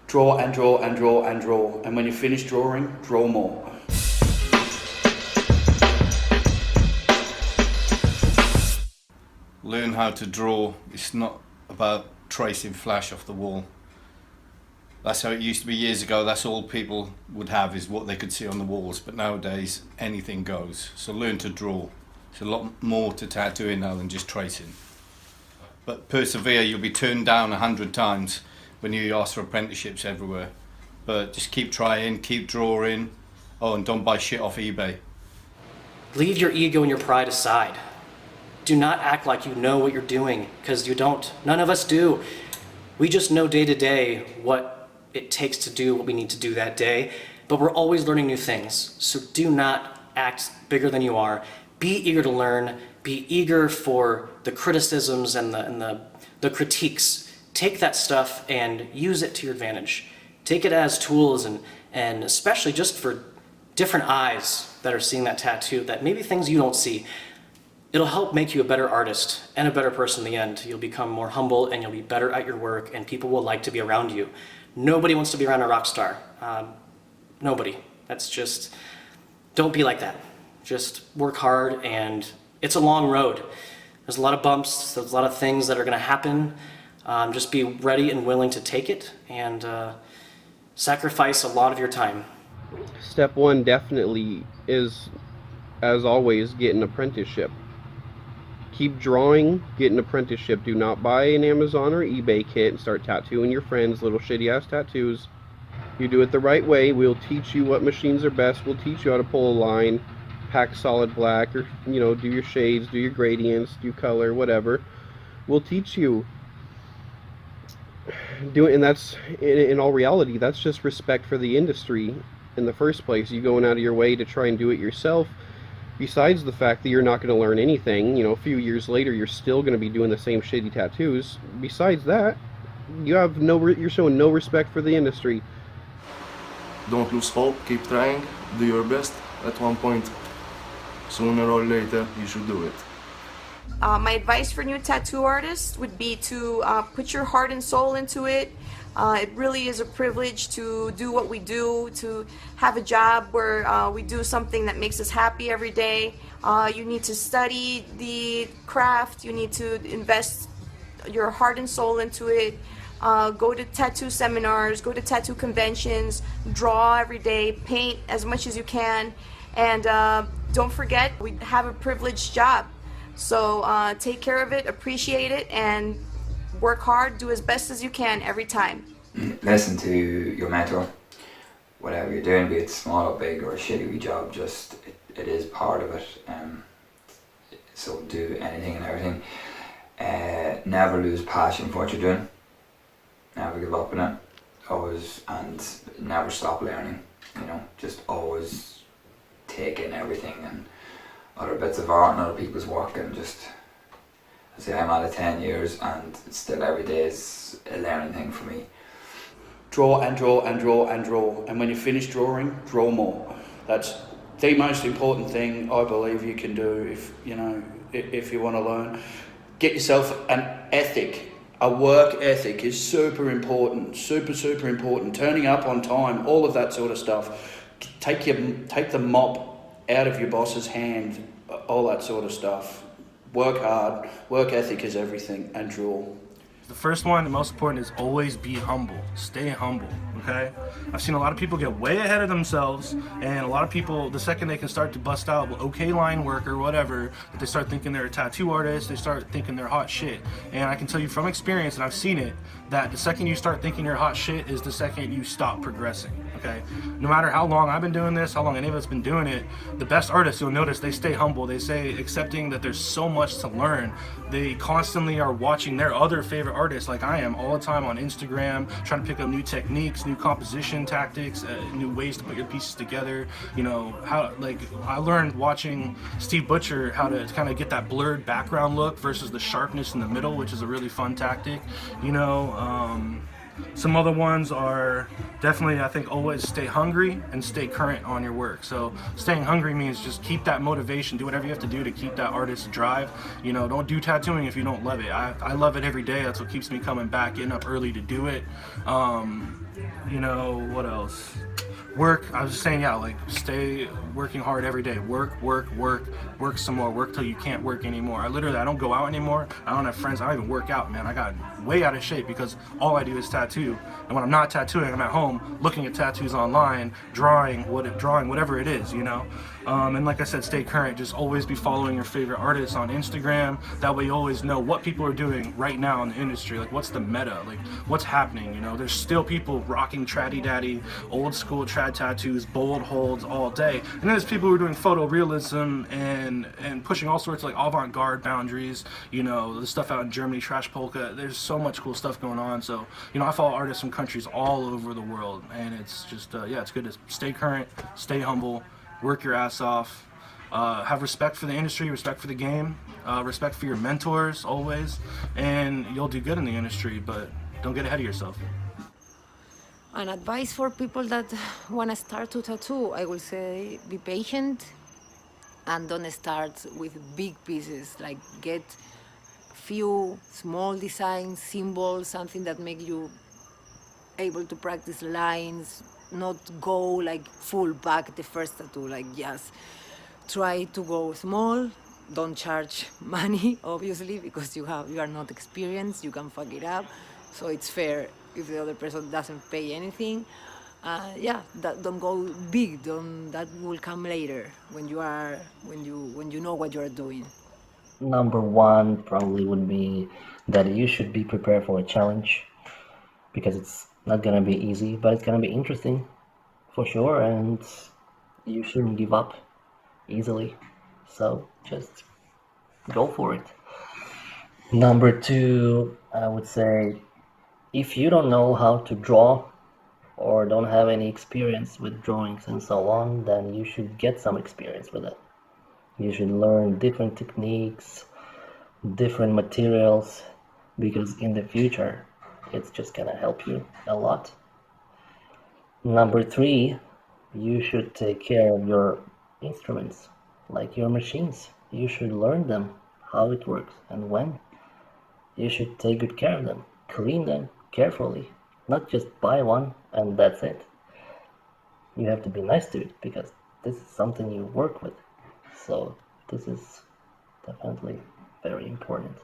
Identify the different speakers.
Speaker 1: Draw and draw and draw and draw, and when you finish drawing, draw more.
Speaker 2: Learn how to draw. It's not about tracing flash off the wall. That's how it used to be years ago. That's all people would have, is what they could see on the walls. But nowadays, anything goes. So learn to draw. It's a lot more to tattooing now than just tracing. But persevere. You'll be turned down 100 times when you ask for apprenticeships everywhere. But just keep trying, keep drawing. Oh, and don't buy shit off eBay.
Speaker 3: Leave your ego and your pride aside. Do not act like you know what you're doing, because you don't. None of us do. We just know day to day what it takes to do what we need to do that day, but we're always learning new things. So do not act bigger than you are. Be eager to learn. Be eager for the criticisms and the critiques. Take that stuff and use it to your advantage. Take it as tools, and especially just for different eyes that are seeing that tattoo, that maybe things you don't see. It'll help make you a better artist and a better person in the end. You'll become more humble and you'll be better at your work, and people will like to be around you. Nobody wants to be around a rock star. Nobody. That's just, don't be like that. Just work hard, and it's a long road. There's a lot of bumps, there's a lot of things that are gonna happen. Just be ready and willing to take it, and sacrifice a lot of your time.
Speaker 4: Step one definitely is, as always, get an apprenticeship. Keep drawing, get an apprenticeship. Do not buy an Amazon or eBay kit and start tattooing your friends little shitty ass tattoos. You do it the right way. We'll teach you what machines are best. We'll teach you how to pull a line, pack solid black, or do your shades, do your gradients, do color, whatever. We'll teach you. And that's, in all reality, that's just respect for the industry in the first place. You going out of your way to try and do it yourself. Besides the fact that you're not going to learn anything, a few years later you're still going to be doing the same shitty tattoos. Besides that, you're showing no respect for the industry.
Speaker 5: Don't lose hope, keep trying, do your best. At one point, sooner or later, you should do it.
Speaker 6: My advice for new tattoo artists would be to put your heart and soul into it. It really is a privilege to do what we do, to have a job where we do something that makes us happy every day. You need to study the craft, you need to invest your heart and soul into it. Go to tattoo seminars, go to tattoo conventions, draw every day, paint as much as you can, and don't forget, we have a privileged job. So take care of it, appreciate it, and work hard, do as best as you can every time.
Speaker 7: Listen to your mentor. Whatever you're doing, be it small or big or a shitty wee job, just it is part of it. So do anything and everything. Never lose passion for what you're doing. Never give up on it. Always, and never stop learning. Just always take in everything and other bits of art and other people's work, and just, I say I'm at it 10 years and still every day is a learning thing for me.
Speaker 1: Draw and draw and draw and draw, and when you finish drawing, draw more. That's the most important thing I believe you can do if you want to learn. Get yourself an ethic. A work ethic is super important, super important. Turning up on time, all of that sort of stuff. Take the mop out of your boss's hand, all that sort of stuff. Work hard, work ethic is everything, and draw.
Speaker 8: The first one, the most important, is always be humble. Stay humble, okay? I've seen a lot of people get way ahead of themselves, and a lot of people, the second they can start to bust out okay line work or whatever, that they start thinking they're a tattoo artist, they start thinking they're hot shit. And I can tell you from experience, and I've seen it, that the second you start thinking you're hot shit is the second you stop progressing, okay? No matter how long I've been doing this, how long any of us been doing it, the best artists, you'll notice, they stay humble. They say, accepting that there's so much to learn. They constantly are watching their other favorite artists, like I am, all the time on Instagram, trying to pick up new techniques, new composition tactics, new ways to put your pieces together. I learned watching Steve Butcher how to kind of get that blurred background look versus the sharpness in the middle, which is a really fun tactic. Some other ones are definitely, I think, always stay hungry and stay current on your work. So staying hungry means just keep that motivation, do whatever you have to do to keep that artist drive. You know, don't do tattooing if you don't love it. I love it every day. That's what keeps me coming back, getting up early to do it. You know, what else? Work. I was just saying, yeah, like stay working hard every day. Work some more. Work till you can't work anymore. I don't go out anymore. I don't have friends. I don't even work out, man. I got way out of shape because all I do is tattoo. And when I'm not tattooing, I'm at home looking at tattoos online, drawing whatever it is, you know. And like I said, stay current. Just always be following your favorite artists on Instagram. That way you always know what people are doing right now in the industry. Like what's the meta? Like what's happening, you know? There's still people rocking traddy daddy, old school trad tattoos, bold holds all day. And then there's people who are doing photorealism and pushing all sorts of like avant-garde boundaries, you know, the stuff out in Germany, trash polka. There's so much cool stuff going on. So, you know, I follow artists from countries all over the world, and it's just, yeah, it's good to stay current, stay humble, work your ass off, have respect for the industry, respect for the game, respect for your mentors always, and you'll do good in the industry, but don't get ahead of yourself.
Speaker 9: An advice for people that want to start to tattoo, I will say be patient and don't start with big pieces. Like get few small designs, symbols, something that make you able to practice lines, not go like full back the first tattoo, like just try to go small. Don't charge money, obviously, because you are not experienced, you can fuck it up. So it's fair if the other person doesn't pay anything. Yeah, don't go big. That will come later when you know what you are doing.
Speaker 10: Number one probably would be that you should be prepared for a challenge because it's not gonna be easy, but it's gonna be interesting for sure, and you shouldn't give up easily. So just go for it. Number two, I would say if you don't know how to draw or don't have any experience with drawings and so on, then you should get some experience with it. You should learn different techniques, different materials, because in the future it's just gonna help you a lot. Number three, you should take care of your instruments, like your machines. You should learn them, how it works and when. You should take good care of them, clean them carefully, not just buy one and that's it. You have to be nice to it because this is something you work with. So this is definitely very important.